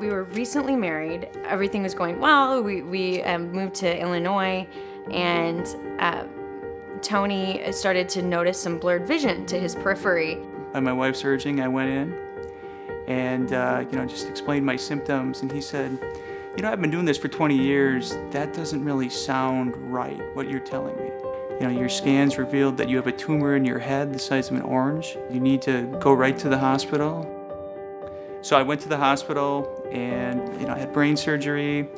We were recently married. Everything was going well. We moved to Illinois, and Tony started to notice some blurred vision to his periphery. By my wife's urging, I went in and just explained my symptoms, and he said, I've been doing this for 20 years. That doesn't really sound right, what you're telling me. Your scans revealed that you have a tumor in your head the size of an orange. You need to go right to the hospital. So I went to the hospital and, I had brain surgery.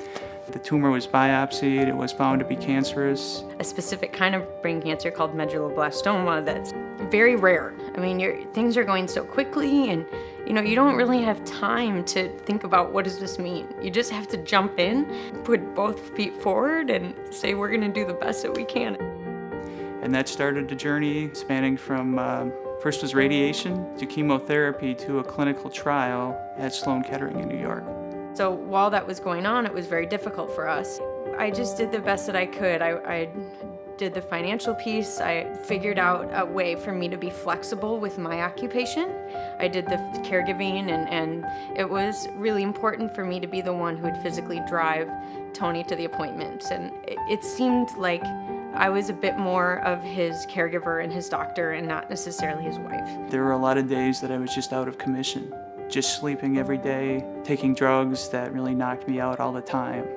The tumor was biopsied. It was found to be cancerous. A specific kind of brain cancer called medulloblastoma that's very rare. I mean, things are going so quickly, and you don't really have time to think about what does this mean. You just have to jump in, put both feet forward, and say we're going to do the best that we can. And that started a journey spanning from first was radiation to chemotherapy to a clinical trial at Sloan Kettering in New York. So while that was going on, it was very difficult for us. I just did the best that I could. I did the financial piece. I figured out a way for me to be flexible with my occupation. I did the caregiving, and it was really important for me to be the one who would physically drive Tony to the appointments. And it seemed like I was a bit more of his caregiver and his doctor, and not necessarily his wife. There were a lot of days that I was just out of commission, just sleeping every day, taking drugs that really knocked me out all the time.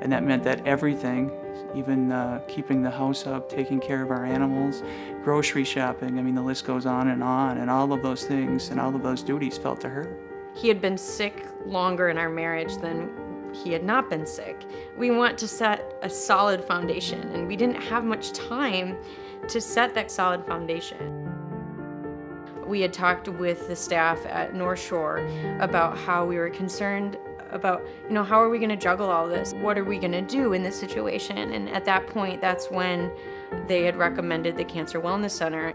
And that meant that everything, even keeping the house up, taking care of our animals, grocery shopping, the list goes on, and all of those things and all of those duties fell to her. He had been sick longer in our marriage than he had not been sick. We want to set a solid foundation, and we didn't have much time to set that solid foundation. We had talked with the staff at North Shore about how we were concerned about, how are we going to juggle all this? What are we going to do in this situation? And at that point, that's when they had recommended the Cancer Wellness Center.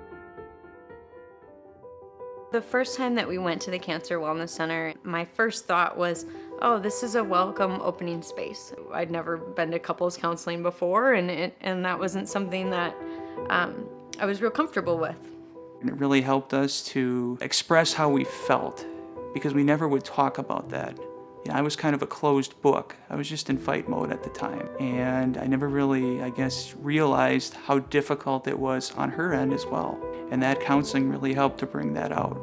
The first time that we went to the Cancer Wellness Center, my first thought was, oh, this is a welcome opening space. I'd never been to couples counseling before, and that wasn't something that I was real comfortable with. And it really helped us to express how we felt, because we never would talk about that. I was kind of a closed book. I was just in fight mode at the time. And I never really, realized how difficult it was on her end as well. And that counseling really helped to bring that out.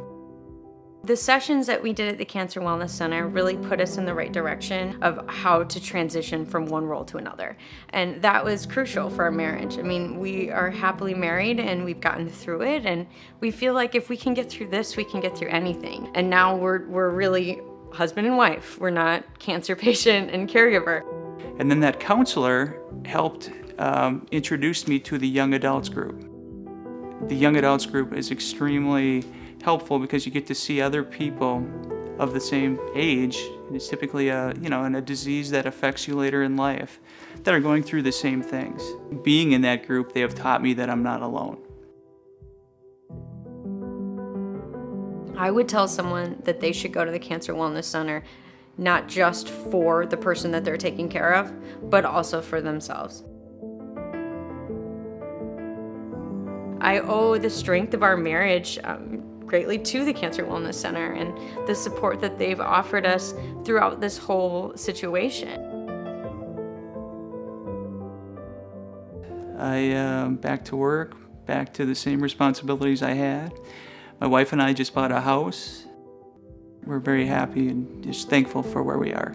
The sessions that we did at the Cancer Wellness Center really put us in the right direction of how to transition from one role to another. And that was crucial for our marriage. We are happily married, and we've gotten through it, and we feel like if we can get through this, we can get through anything. And now we're really husband and wife. We're not cancer patient and caregiver. And then that counselor helped introduce me to the young adults group. The young adults group is extremely helpful because you get to see other people of the same age, and it's typically in a disease that affects you later in life, that are going through the same things. Being in that group, they have taught me that I'm not alone. I would tell someone that they should go to the Cancer Wellness Center, not just for the person that they're taking care of, but also for themselves. I owe the strength of our marriage greatly to the Cancer Wellness Center and the support that they've offered us throughout this whole situation. Back to work, back to the same responsibilities I had. My wife and I just bought a house. We're very happy and just thankful for where we are.